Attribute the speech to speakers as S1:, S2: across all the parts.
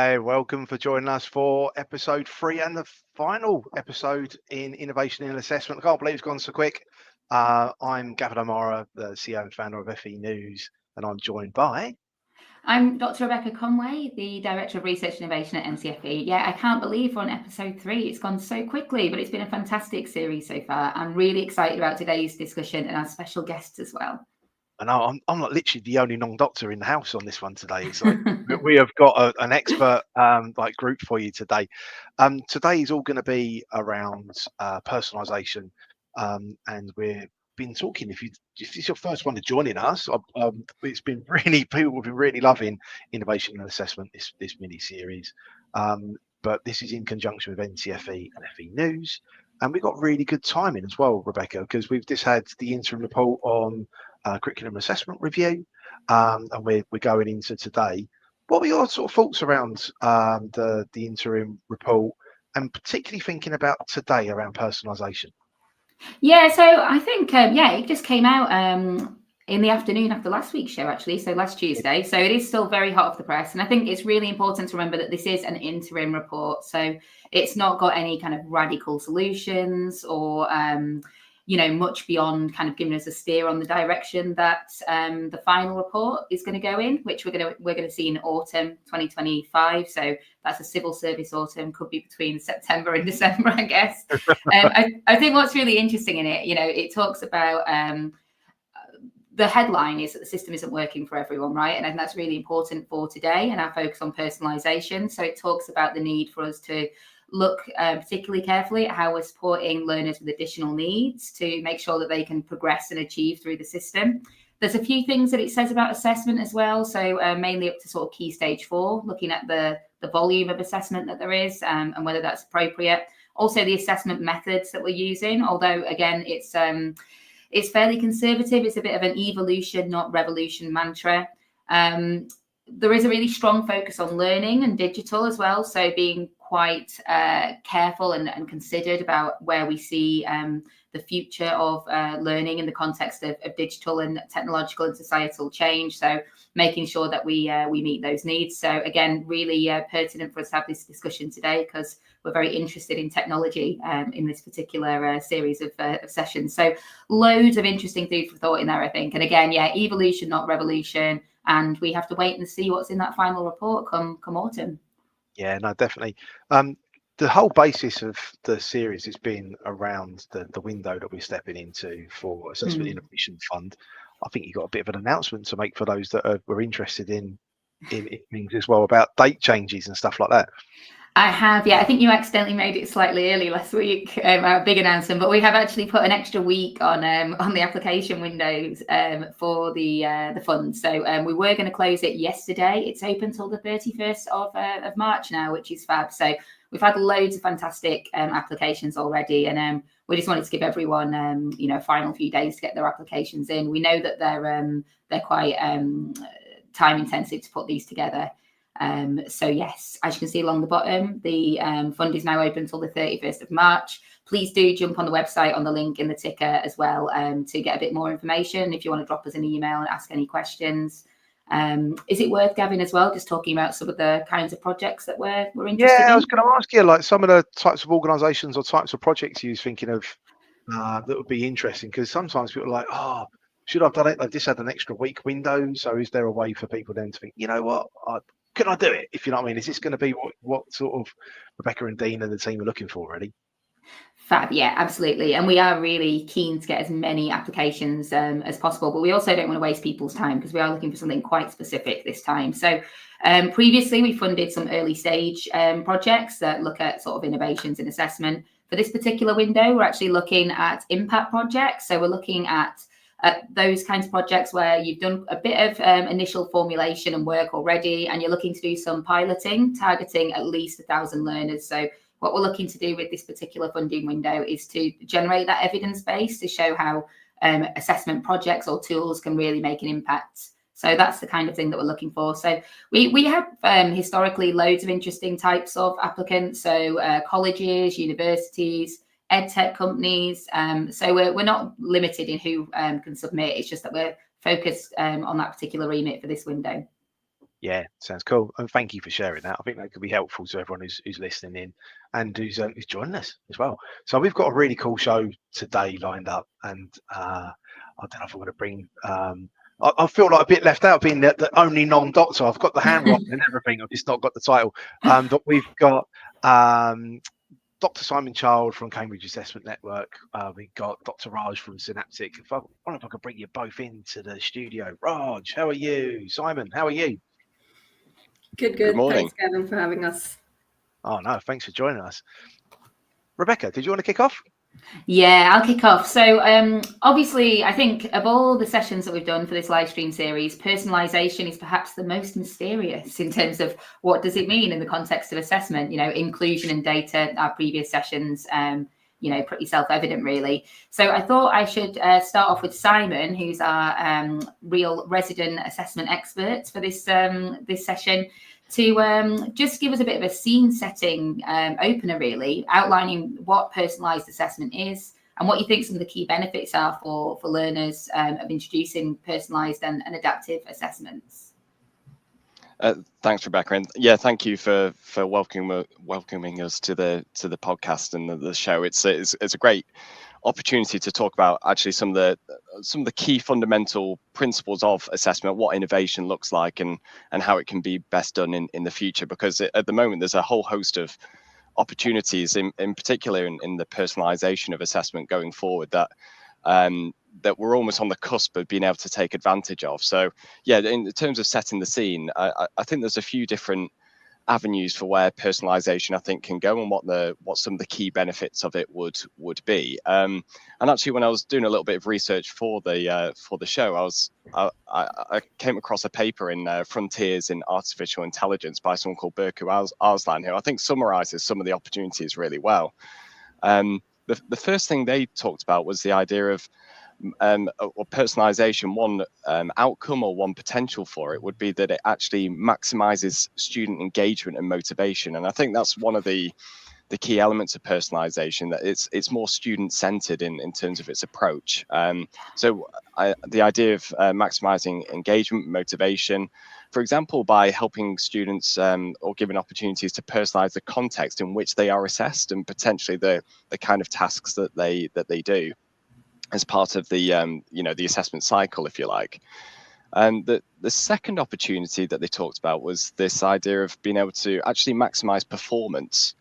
S1: Hi, welcome for joining us for episode 3 and the final episode in Innovation in Assessment. I can't believe it's gone so quick. I'm Gavin O'Mara, the CEO and founder of FE News, and I'm joined by...
S2: I'm Dr. Rebecca Conway, the Director of Research and Innovation at NCFE. Yeah, I can't believe we're on episode 3. It's gone so quickly, but it's been a fantastic series so far. I'm really excited about today's discussion and our special guests as well.
S1: And I'm not literally the only non-doctor in the house on this one today. It's like we have got an expert group for you today. Today is all going to be around personalisation, and we've been talking. If it's your first one to joining us, it's been people have been really loving Innovation and Assessment, this mini series. But this is in conjunction with NCFE and FE News, and we got really good timing as well, Rebecca, because we've just had the interim report on curriculum assessment review, and we're going into today. What were your sort of thoughts around the interim report, and particularly thinking about today around personalisation?
S2: Yeah, so I think it just came out in the afternoon after last week's show, actually, so last Tuesday. So it is still very hot off the press, and I think it's really important to remember that this is an interim report, so it's not got any kind of radical solutions or much beyond kind of giving us a steer on the direction that the final report is going to go in, which we're going to see in autumn 2025. So that's a civil service autumn, could be between September and December, I guess. I think what's really interesting in it, it talks about the headline is that the system isn't working for everyone, right? And I think that's really important for today and our focus on personalisation. So it talks about the need for us to look particularly carefully at how we're supporting learners with additional needs to make sure that they can progress and achieve through the system. There's a few things that it says about assessment as well. So mainly up to sort of key stage 4, looking at the volume of assessment that there is and whether that's appropriate. Also the assessment methods that we're using, although again, it's fairly conservative. It's a bit of an evolution, not revolution mantra. There is a really strong focus on learning and digital as well. So being quite careful and considered about where we see the future of learning in the context of digital and technological and societal change. So making sure that we meet those needs. So again, really pertinent for us to have this discussion today because we're very interested in technology in this particular series of sessions. So loads of interesting food for thought in there, I think. And again, evolution, not revolution. And we have to wait and see what's in that final report come autumn.
S1: Yeah, no, definitely. The whole basis of the series has been around the window that we're stepping into for Assessment Innovation Fund. I think you've got a bit of an announcement to make for those that were interested in things as well about date changes and stuff like that.
S2: I have, I think you accidentally made it slightly early last week, our big announcement, but we have actually put an extra week on the application windows for the fund. So we were going to close it yesterday. It's open till the 31st of March now, which is fab. So we've had loads of fantastic applications already, and we just wanted to give everyone a final few days to get their applications in. We know that they're quite time intensive to put these together. So yes, as you can see along the bottom, the fund is now open until the 31st of March. Please do jump on the website on the link in the ticker as well to get a bit more information if you want to drop us an email and ask any questions. Is it worth, Gavin, as well, just talking about some of the kinds of projects that we're interested in?
S1: Yeah, I was going to ask you, like some of the types of organisations or types of projects you was thinking of that would be interesting, because sometimes people are like, oh, should I have done it? They've just had an extra week window. So is there a way for people then to think, you know what, can I do it? If you know what I mean, is this going to be what sort of Rebecca and Dean and the team are looking for, really?
S2: Fab, yeah, absolutely. And we are really keen to get as many applications as possible, but we also don't want to waste people's time because we are looking for something quite specific this time. So previously we funded some early stage projects that look at sort of innovations in assessment. For this particular window, we're actually looking at impact projects. So we're looking at those kinds of projects where you've done a bit of initial formulation and work already, and you're looking to do some piloting, targeting at least 1,000 learners. So what we're looking to do with this particular funding window is to generate that evidence base to show how assessment projects or tools can really make an impact. So that's the kind of thing that we're looking for. So we have historically loads of interesting types of applicants. So colleges, universities, ed tech companies. So we're not limited in who can submit. It's just that we're focused on that particular remit for this window.
S1: Yeah, sounds cool. And thank you for sharing that. I think that could be helpful to everyone who's listening in and who's joining us as well. So we've got a really cool show today lined up, and I don't know if I'm going to bring. I feel like a bit left out being the only non-doctor. I've got the handwriting and everything. I've just not got the title. But we've got Dr. Simon Child from Cambridge Assessment Network. We've got Dr. Raj from Synaptic. I wonder if I could bring you both into the studio. Raj, how are you? Simon, how are you?
S3: Good
S4: Morning.
S3: Thanks, Gavin, for having us.
S1: Oh, no, thanks for joining us. Rebecca, did you want to kick off?
S2: Yeah, I'll kick off. So obviously, I think of all the sessions that we've done for this live stream series, personalisation is perhaps the most mysterious in terms of what does it mean in the context of assessment. Inclusion and data, our previous sessions, pretty self-evident, really. So I thought I should start off with Simon, who's our real resident assessment expert for this session, to just give us a bit of a scene setting opener, really, outlining what personalised assessment is and what you think some of the key benefits are for learners of introducing personalised and adaptive assessments.
S4: Thanks, Rebecca, and thank you for welcoming us to the podcast and the show. It's a great opportunity to talk about actually some of the key fundamental principles of assessment, what innovation looks like, and how it can be best done in the future. Because at the moment there's a whole host of opportunities, in particular in the personalisation of assessment going forward, that we're almost on the cusp of being able to take advantage of. So in terms of setting the scene, I think there's a few different avenues for where personalization I think can go, and what some of the key benefits of it would be. And actually, when I was doing a little bit of research for the show, I came across a paper in Frontiers in Artificial Intelligence by someone called Berku Arslan, who I think summarizes some of the opportunities really well. The first thing they talked about was the idea of or personalization. One outcome or one potential for it would be that it actually maximizes student engagement and motivation. And I think that's one of the key elements of personalization, that it's more student centered in terms of its approach. So the idea of maximizing engagement, motivation, for example, by helping students or giving opportunities to personalize the context in which they are assessed, and potentially the kind of tasks that they do as part of the the assessment cycle, if you like. And the second opportunity that they talked about was this idea of being able to actually maximize performance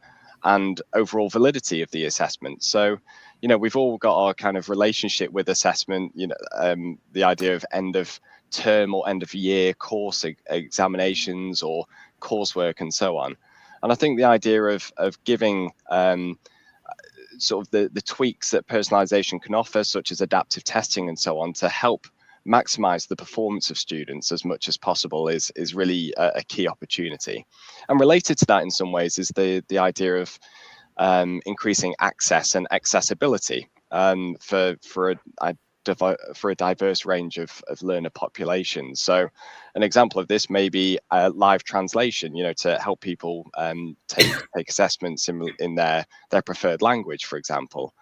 S4: and overall validity of the assessment. So, we've all got our kind of relationship with assessment, the idea of end of term or end of year course examinations or coursework and so on. And I think the idea of giving sort of the tweaks that personalization can offer, such as adaptive testing and so on, to help maximize the performance of students as much as possible is really a key opportunity. And related to that in some ways is the idea of increasing access and accessibility for a diverse range of learner populations. So an example of this may be live translation, to help people take assessments in their preferred language, for example,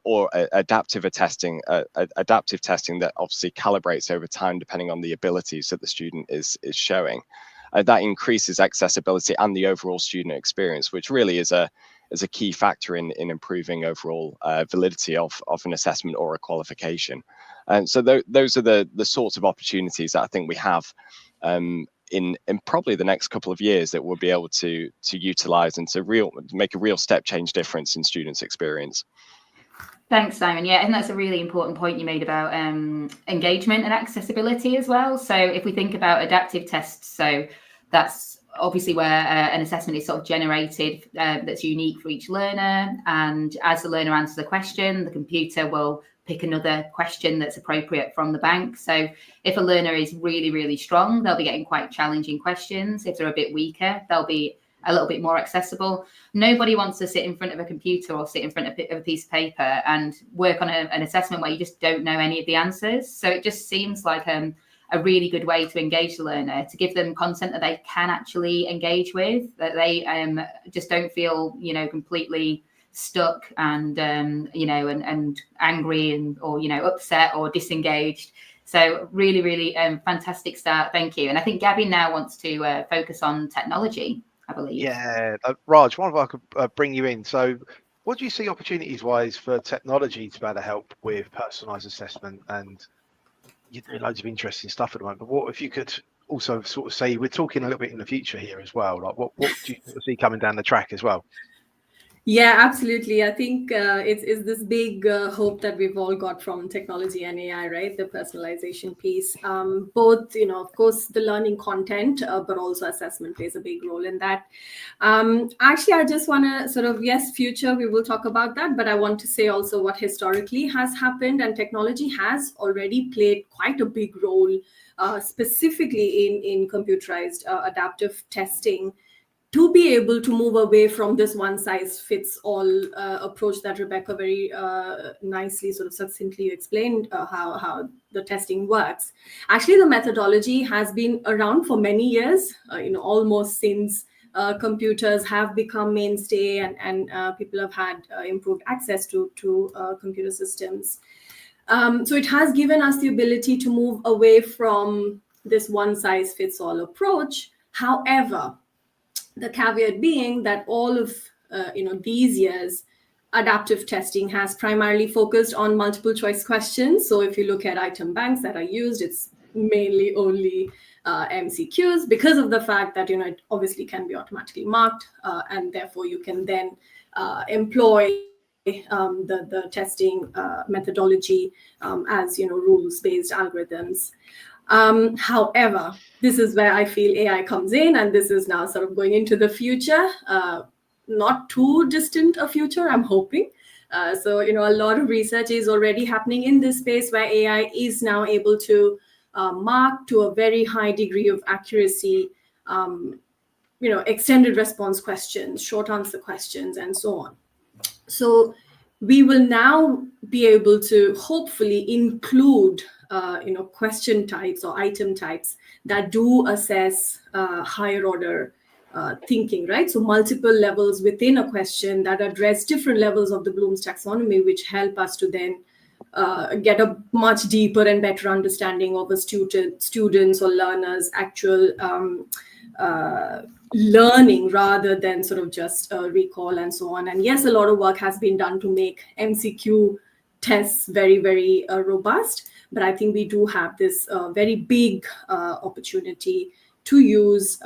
S4: or adaptive testing that obviously calibrates over time depending on the abilities that the student is showing. That increases accessibility and the overall student experience, which really is a key factor in improving overall validity of an assessment or a qualification. And so those are the sorts of opportunities that I think we have in probably the next couple of years that we'll be able to utilize and to make a real step change difference in students' experience.
S2: Thanks, Simon. Yeah, and that's a really important point you made about engagement and accessibility as well. So if we think about adaptive tests, so that's obviously where an assessment is sort of generated that's unique for each learner. And as the learner answers a question, the computer will pick another question that's appropriate from the bank. So if a learner is really, really strong, they'll be getting quite challenging questions. If they're a bit weaker, they'll be a little bit more accessible. Nobody wants to sit in front of a computer or sit in front of a piece of paper and work on an assessment where you just don't know any of the answers. So it just seems like a really good way to engage the learner, to give them content that they can actually engage with, that they just don't feel, completely stuck and, and angry or upset or disengaged. So really, really fantastic start. Thank you. And I think Gabby now wants to focus on technology, I believe.
S1: Yeah, Raj, wonder if I could bring you in. So what do you see opportunities-wise for technology to be able to help with personalised assessment? And you're doing loads of interesting stuff at the moment, but what if you could also sort of say, we're talking a little bit in the future here as well, like what do you see coming down the track as well?
S3: Yeah, absolutely. I think it's this big hope that we've all got from technology and AI, right? The personalization piece. Both, of course, the learning content, but also assessment plays a big role in that. Actually, I just want to sort of, yes, future, we will talk about that, but I want to say also what historically has happened, and technology has already played quite a big role, specifically in computerized adaptive testing, to be able to move away from this one size fits all approach that Rebecca very nicely, sort of succinctly explained how the testing works. Actually, the methodology has been around for many years, almost since computers have become mainstay and people have had improved access to computer systems. So it has given us the ability to move away from this one size fits all approach. However, the caveat being that all of these years, adaptive testing has primarily focused on multiple choice questions. So if you look at item banks that are used, it's mainly only MCQs, because of the fact that it obviously can be automatically marked, and therefore you can then employ the testing methodology as rules-based algorithms. However, this is where I feel AI comes in, and this is now sort of going into the future, not too distant a future, I'm hoping. So, a lot of research is already happening in this space where AI is now able to mark to a very high degree of accuracy, extended response questions, short answer questions, and so on. So we will now be able to hopefully include question types or item types that do assess higher order thinking, right? So multiple levels within a question that address different levels of the Bloom's taxonomy, which help us to then get a much deeper and better understanding of a students or learners' actual learning, rather than sort of just recall and so on. And yes, a lot of work has been done to make MCQ tests very, very robust, but I think we do have this very big opportunity to use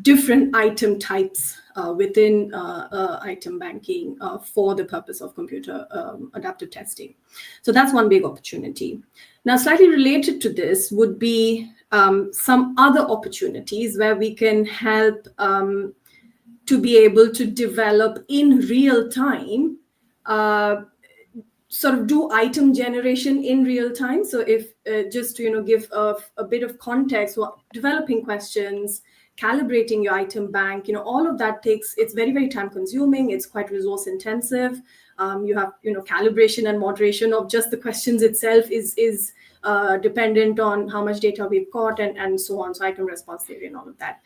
S3: different item types within item banking for the purpose of computer adaptive testing. So that's one big opportunity. Now, slightly related to this would be some other opportunities where we can help to be able to develop in real time, sort of do item generation in real time. So if just to give a bit of context, developing questions, calibrating your item bank, all of that it's very, very time consuming. It's quite resource intensive. You have, calibration and moderation of just the questions itself is dependent on how much data we've got and so on. So item response theory and all of that.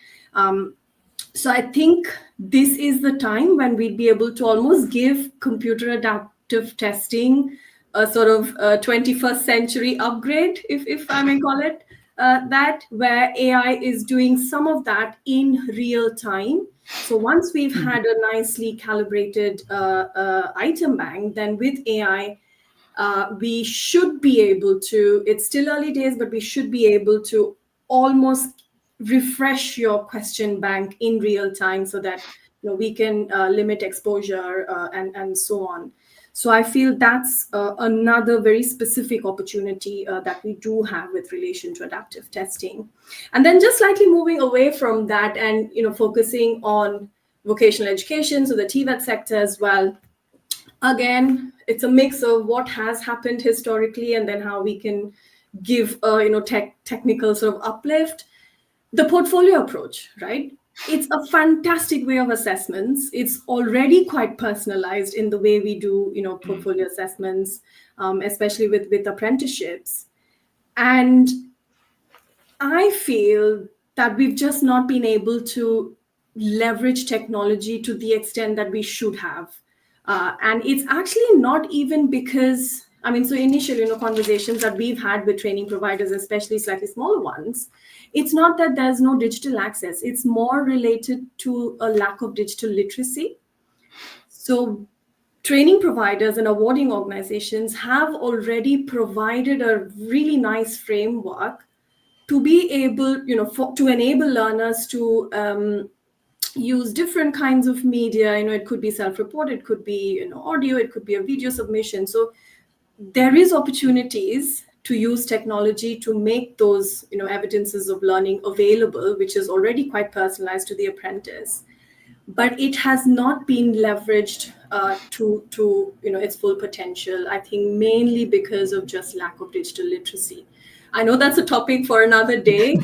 S3: So I think this is the time when we'd be able to almost give computer adaptive testing a sort of 21st century upgrade, if I may call it that, where AI is doing some of that in real time. So once we've had a nicely calibrated item bank, then with AI, we should be able to, it's still early days, but we should be able to almost refresh your question bank in real time so that we can limit exposure and so on. So I feel that's another very specific opportunity that we do have with relation to adaptive testing. And then just slightly moving away from that and focusing on vocational education, so the TVET sector as well. Again, it's a mix of what has happened historically and then how we can give technical sort of uplift. The portfolio approach, right? It's a fantastic way of assessments. It's already quite personalized in the way we do, portfolio assessments, especially with apprenticeships. And I feel that we've just not been able to leverage technology to the extent that we should have. And it's actually not even because I mean, so initial, conversations that we've had with training providers, especially slightly smaller ones, it's not that there's no digital access. It's more related to a lack of digital literacy. So training providers and awarding organizations have already provided a really nice framework to be able, to enable learners to use different kinds of media. It could be self-report, it could be audio, it could be a video submission. So there is opportunities to use technology to make those evidences of learning available, which is already quite personalized to the apprentice, but it has not been leveraged to its full potential, I think, mainly because of just lack of digital literacy. I know that's a topic for another day,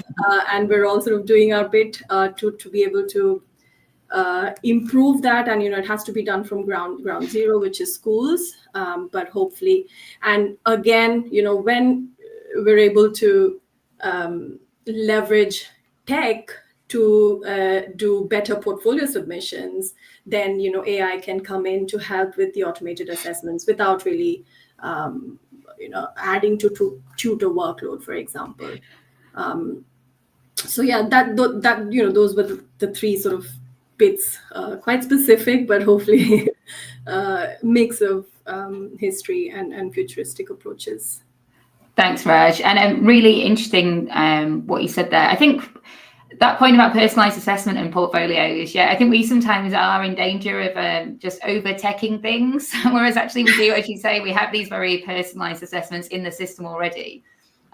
S3: and we're all sort of doing our bit to be able to improve that, and it has to be done from ground zero, which is schools, but hopefully, and again, when we're able to leverage tech to do better portfolio submissions, then AI can come in to help with the automated assessments without really adding to tutor workload, for example. So yeah, that those were the three sort of bits, quite specific, but hopefully mix of history and futuristic approaches.
S2: Thanks, Raj. And really interesting what you said there. I think that point about personalized assessment and portfolios, I think we sometimes are in danger of just over-teching things, whereas actually we do, as you say, we have these very personalized assessments in the system already.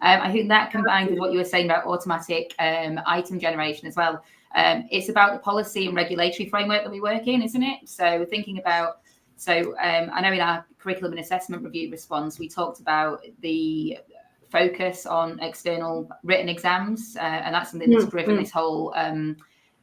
S2: I think that combined with what you were saying about automatic item generation as well, it's about the policy and regulatory framework that we work in, isn't it? So thinking about, I know in our curriculum and assessment review response, we talked about the focus on external written exams, and that's something that's driven this whole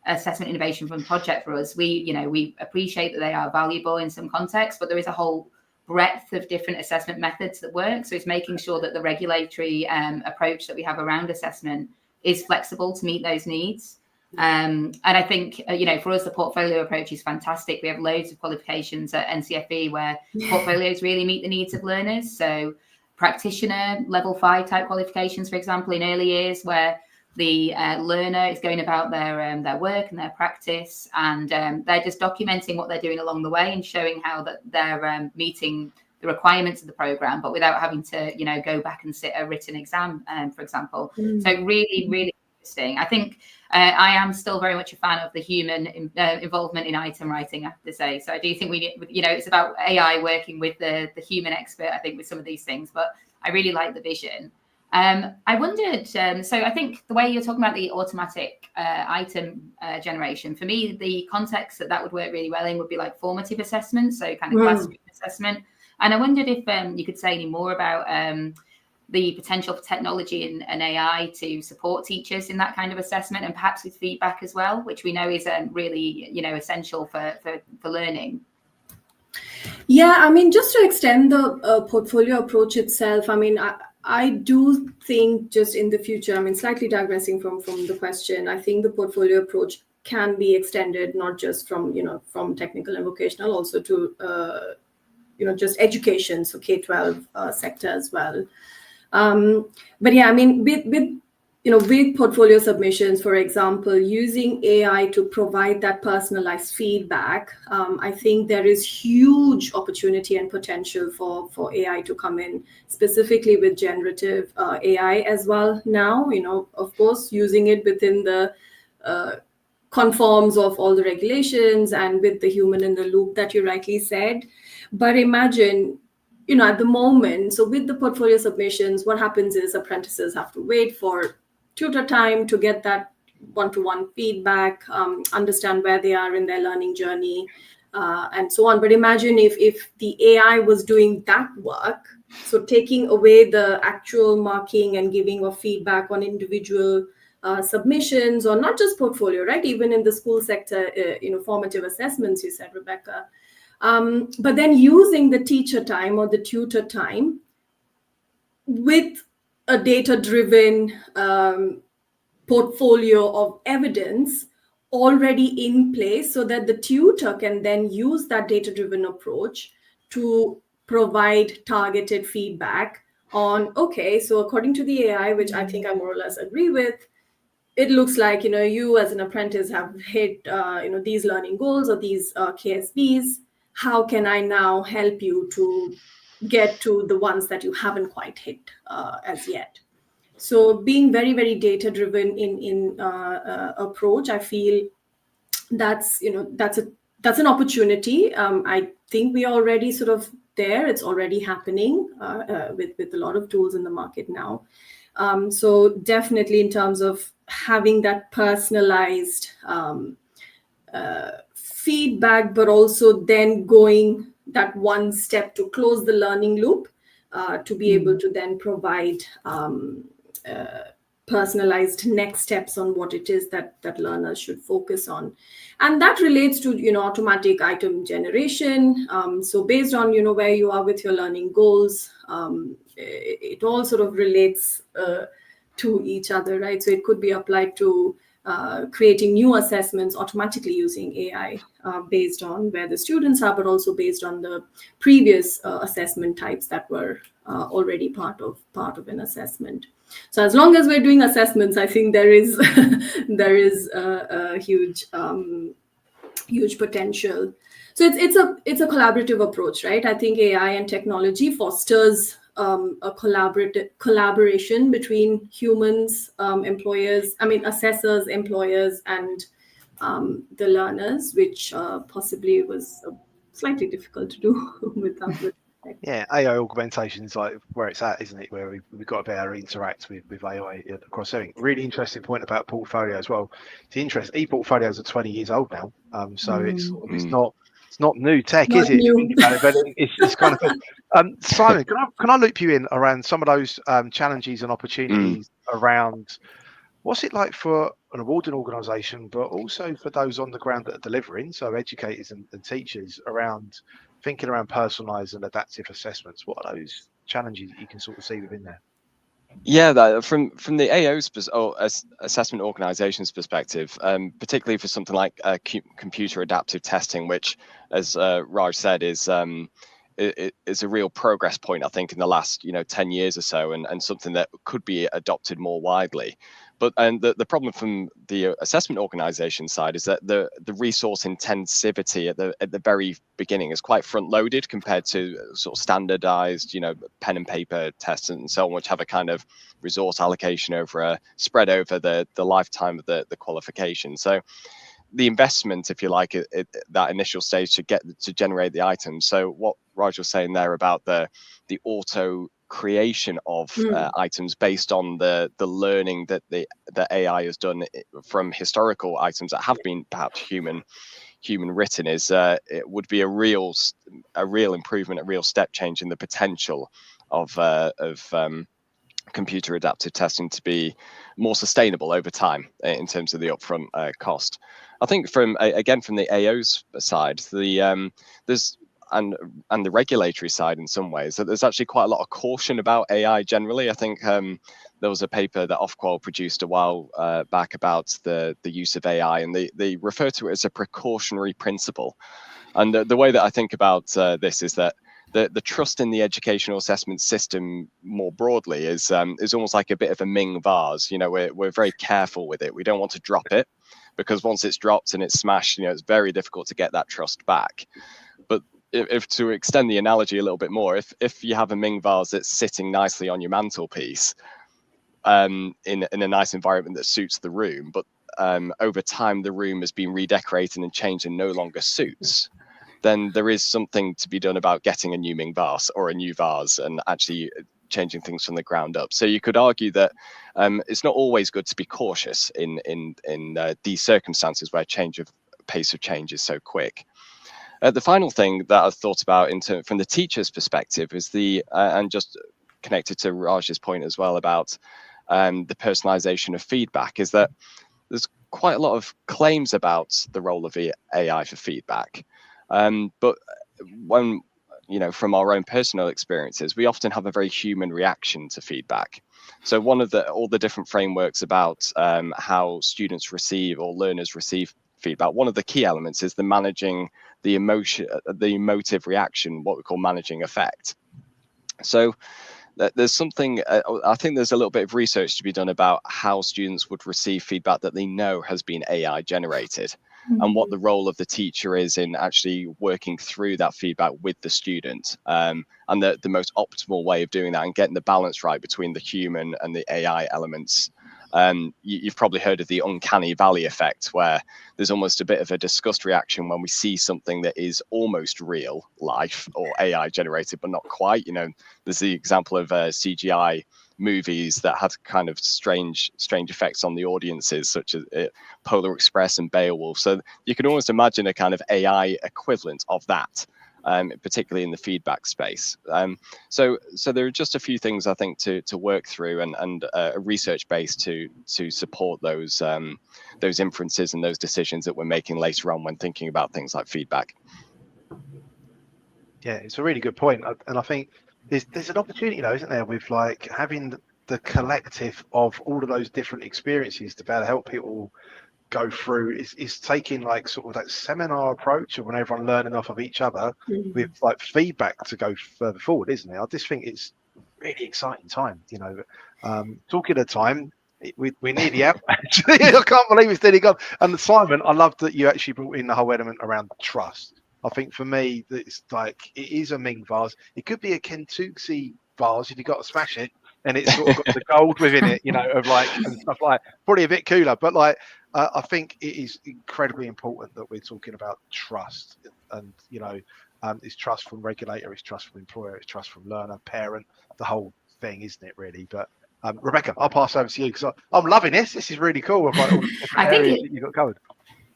S2: assessment innovation fund project for us. We appreciate that they are valuable in some contexts, but there is a whole breadth of different assessment methods that work. So it's making sure that the regulatory approach that we have around assessment is flexible to meet those needs. And I think, for us, the portfolio approach is fantastic. We have loads of qualifications at NCFE where portfolios really meet the needs of learners. So practitioner level 5 type qualifications, for example, in early years, where the learner is going about their work and their practice, and they're just documenting what they're doing along the way and showing how that they're meeting the requirements of the program, but without having to go back and sit a written exam, for example. So really, really interesting. I think I am still very much a fan of the human involvement in item writing, I have to say. So I do think we need, it's about AI working with the human expert, I think, with some of these things, but I really like the vision. I wondered, so I think the way you're talking about the automatic item generation, for me, the context that would work really well in would be like formative assessment, so kind of classroom assessment. And I wondered if you could say any more about the potential for technology and AI to support teachers in that kind of assessment, and perhaps with feedback as well, which we know is really, essential for learning.
S3: Yeah, I mean, just to extend the portfolio approach itself, I mean, I do think just in the future, I mean, slightly digressing from the question, I think the portfolio approach can be extended not just from, from technical and vocational, also to, just education, so K-12 sector as well. But yeah, I mean, with portfolio submissions, for example, using AI to provide that personalized feedback, I think there is huge opportunity and potential for AI to come in, specifically with generative AI as well now, of course, using it within the conforms of all the regulations and with the human in the loop that you rightly said. But imagine, at the moment, so with the portfolio submissions, what happens is apprentices have to wait for tutor time to get that one-to-one feedback, understand where they are in their learning journey, and so on. But imagine if the AI was doing that work, so taking away the actual marking and giving of feedback on individual submissions, or not just portfolio, right? Even in the school sector, formative assessments, you said, Rebecca. But then using the teacher time or the tutor time with a data-driven portfolio of evidence already in place, so that the tutor can then use that data-driven approach to provide targeted feedback on, okay, so according to the AI, which I think I more or less agree with, it looks like, you as an apprentice have hit, these learning goals or these KSBs. How can I now help you to get to the ones that you haven't quite hit as yet? So being very, very data driven in approach, I feel that's an opportunity. I think we are already sort of there. It's already happening with a lot of tools in the market now. So definitely in terms of having that personalized feedback, but also then going that one step to close the learning loop, to be able to then provide personalized next steps on what it is that learners should focus on. And that relates to automatic item generation. So based on where you are with your learning goals, it all sort of relates to each other, right? So it could be applied to creating new assessments automatically using AI based on where the students are, but also based on the previous assessment types that were already part of an assessment. So as long as we're doing assessments, I think there is a huge potential. So it's a collaborative approach, right? I think AI and technology fosters a collaboration between humans, assessors, employers, and the learners, which possibly was slightly difficult to do without.
S1: Yeah, AI augmentation is like where it's at, isn't it? Where we've got to be able to interact with AI across everything. Really interesting point about portfolio as well. It's interesting. E-portfolios are 20 years old now, so it's not new tech,
S3: Not
S1: is it?
S3: new.
S1: If you think about it, but it's kind of thing. Simon, can I loop you in around some of those challenges and opportunities around what's it like for an awarding organisation, but also for those on the ground that are delivering, so educators and teachers, around thinking around personalised and adaptive assessments? What are those challenges that you can sort of see within there?
S4: Yeah, from the AO's assessment organization's perspective, particularly for something like computer adaptive testing, which, as Raj said, is a real progress point, I think, in the last 10 years or so, and something that could be adopted more widely. But the problem from the assessment organization side is that the resource intensivity at the very beginning is quite front loaded compared to sort of standardized pen and paper tests and so on, which have a kind of resource allocation spread over the lifetime of the qualification. So the investment, if you like, that initial stage to generate the items. So what Raj was saying there about the auto creation of items based on the learning that the AI has done from historical items that have been perhaps human written, is it would be a real improvement, a real step change in the potential of computer adaptive testing to be more sustainable over time in terms of the upfront cost. I think from the AO's side, there's and the regulatory side in some ways, that there's actually quite a lot of caution about AI generally. I think there was a paper that Ofqual produced a while back about the use of AI, and they refer to it as a precautionary principle. And the way that I think about this is that the trust in the educational assessment system more broadly is almost like a bit of a Ming vase. We're very careful with it. We don't want to drop it, because once it's dropped and it's smashed, it's very difficult to get that trust back. But if to extend the analogy a little bit more, if you have a Ming vase that's sitting nicely on your mantelpiece, in a nice environment that suits the room, but over time the room has been redecorated and changed and no longer suits, then there is something to be done about getting a new Ming vase or a new vase and actually changing things from the ground up. So you could argue that it's not always good to be cautious in these circumstances where pace of change is so quick. The final thing that I've thought about from the teacher's perspective is and just connected to Raj's point as well about the personalization of feedback, is that there's quite a lot of claims about the role of AI for feedback. But when, from our own personal experiences, we often have a very human reaction to feedback. So one of all the different frameworks about how students receive or learners receive feedback, one of the key elements is the managing the emotive reaction, what we call managing affect. So there's something, I think there's a little bit of research to be done about how students would receive feedback that they know has been AI generated, and what the role of the teacher is in actually working through that feedback with the student, and the most optimal way of doing that and getting the balance right between the human and the AI elements. You've probably heard of the uncanny valley effect, where there's almost a bit of a disgust reaction when we see something that is almost real life or AI generated, but not quite. You know, there's the example of CGI movies that had kind of strange effects on the audiences, such as Polar Express and Beowulf. So you can almost imagine a kind of AI equivalent of that. Particularly in the feedback space. So there are just a few things I think to work through, and a research base to support those inferences and those decisions that we're making later on when thinking about things like feedback.
S1: Yeah, it's a really good point, and I think there's an opportunity, though, isn't there, with like having the collective of all of those different experiences to be able to help people go through is taking like sort of that seminar approach of when everyone learning off of each other with like feedback to go further forward, isn't it? I just think it's really exciting time, you know. Talking of time, we're nearly out. Actually, I can't believe it's nearly gone. And Simon, I love that you actually brought in the whole element around trust. I think for me, it's like it is a Ming vase. It could be a Kentuxi vase if you got to smash it, and it's sort of got the gold within it, you know, of like and stuff like. Probably a bit cooler, but like I think it is incredibly important that we're talking about trust, and you know, it's trust from regulator, it's trust from employer, it's trust from learner, parent, the whole thing, isn't it? Really, but. Rebecca, I'll pass over to you because I'm loving this. This is really cool. With like all the different areas that you've got covered.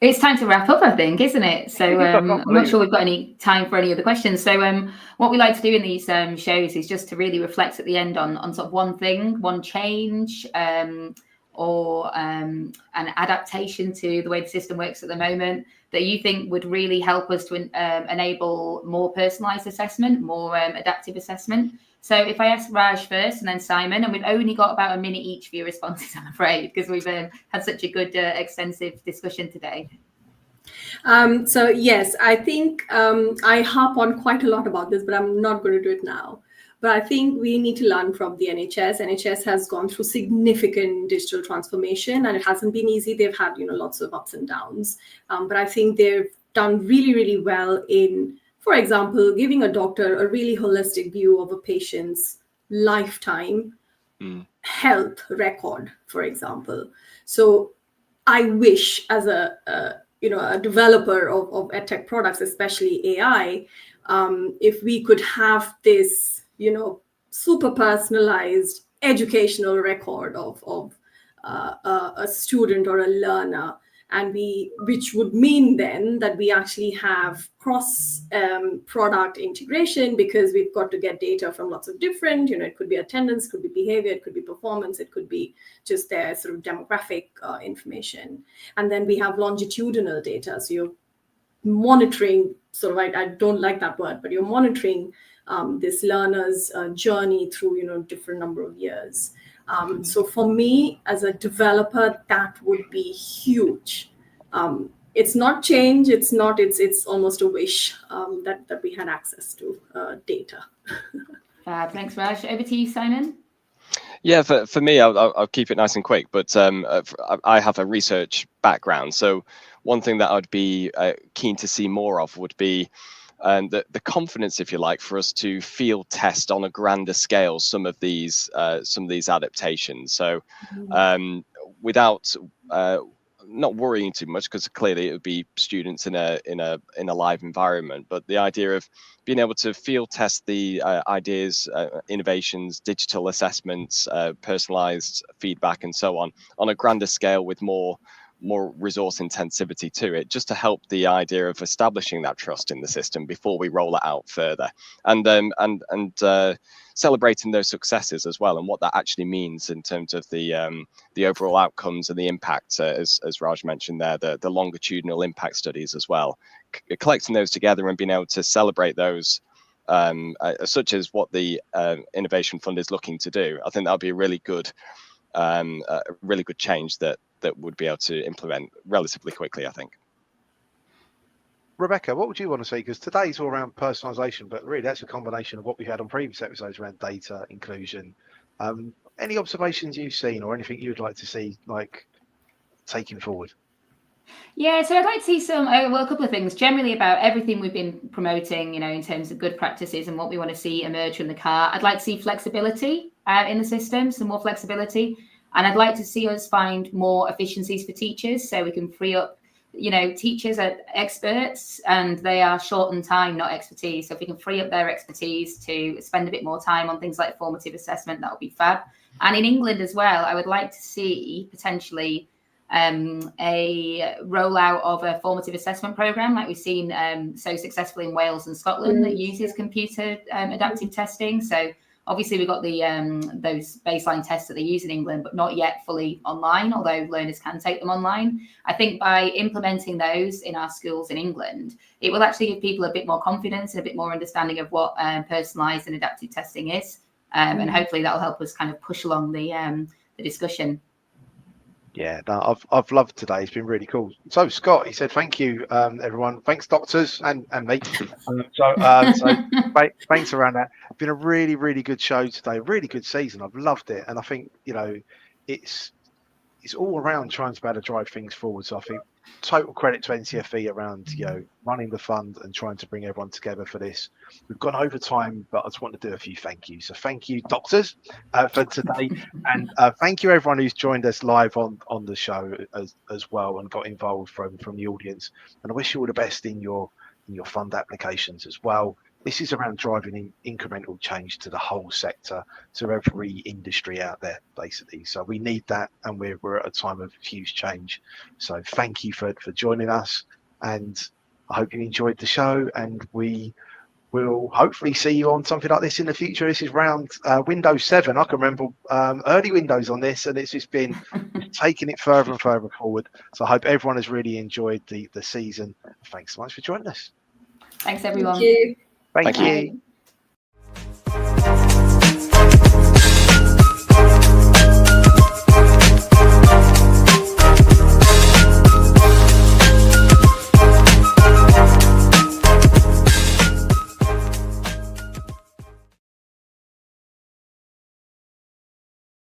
S2: It's time to wrap up, I think, isn't it? So I'm not sure we've got any time for any other questions. So what we like to do in these shows is just to really reflect at the end on sort of one thing, one change, or an adaptation to the way the system works at the moment that you think would really help us to enable more personalised assessment, more adaptive assessment. So if I ask Raj first and then Simon, and we've only got about a minute each for your responses, I'm afraid, because we've had such a good, extensive discussion today.
S3: So yes, I think I harp on quite a lot about this, but I'm not going to do it now. But I think we need to learn from the NHS. NHS has gone through significant digital transformation, and it hasn't been easy. They've had, lots of ups and downs. But I think they've done really, really well in, for example, giving a doctor a really holistic view of a patient's lifetime health record, for example. So I wish, as a developer of edtech products, especially AI, if we could have this, super personalized educational record of a student or a learner, and which would mean then that we actually have cross product integration, because we've got to get data from lots of different, it could be attendance, could be behavior, it could be performance, it could be just their sort of demographic information. And then we have longitudinal data. So you're monitoring, sort of, I don't like that word, but you're monitoring this learner's journey through, different number of years. So for me as a developer, that would be huge. It's not change. It's almost a wish that we had access to data.
S2: Thanks, Raj. Over to you, Simon.
S4: Yeah, for me, I'll keep it nice and quick, but I have a research background. So one thing that I'd be keen to see more of would be the confidence, if you like, for us to field test on a grander scale some of these adaptations. So without not worrying too much, because clearly it would be students in a live environment, but the idea of being able to field test the ideas, innovations, digital assessments, personalized feedback, and so on a grander scale with more resource intensivity to it, just to help the idea of establishing that trust in the system before we roll it out further, and celebrating those successes as well, and what that actually means in terms of the overall outcomes and the impact, as Raj mentioned there, the longitudinal impact studies as well, collecting those together and being able to celebrate those, such as what the Innovation Fund is looking to do. I think that would be a really good change that would be able to implement relatively quickly, I think.
S1: Rebecca, what would you want to see? Because today's all around personalisation, but really that's a combination of what we had on previous episodes around data inclusion. Any observations you've seen or anything you'd like to see, like, taking forward?
S2: Yeah, so I'd like to see some, a couple of things generally about everything we've been promoting, in terms of good practices and what we want to see emerge from the car. I'd like to see flexibility in the system, some more flexibility. And I'd like to see us find more efficiencies for teachers so we can free up, teachers are experts and they are short on time, not expertise. So if we can free up their expertise to spend a bit more time on things like formative assessment, that would be fab. And in England as well, I would like to see potentially a rollout of a formative assessment program like we've seen so successfully in Wales and Scotland that uses computer adaptive testing. So obviously we've got the those baseline tests that they use in England, but not yet fully online, although learners can take them online. I think by implementing those in our schools in England, it will actually give people a bit more confidence and a bit more understanding of what personalised and adaptive testing is. And hopefully that'll help us kind of push along the discussion.
S1: Yeah, no, I've loved today. It's been really cool. So Scott, he said, thank you, everyone. Thanks, doctors and me. Thanks around that. It's been a really, really good show today. Really good season. I've loved it, and I think it's all around trying to be able to drive things forward. So I think total credit to NCFE around running the fund and trying to bring everyone together for this. We've gone over time, but I just want to do a few thank yous. So thank you, doctors, for today, and thank you everyone who's joined us live on the show as well and got involved from the audience. And I wish you all the best in your fund applications as well. This is around driving incremental change to the whole sector, to every industry out there, basically. So we need that, and we're at a time of huge change. So thank you for joining us, and I hope you enjoyed the show, and we will hopefully see you on something like this in the future. This is round Windows 7. I can remember early Windows on this, and it's just been taking it further and further forward. So I hope everyone has really enjoyed the season. Thanks so much for joining us.
S2: Thanks, everyone.
S3: Thank you.
S1: Thank you.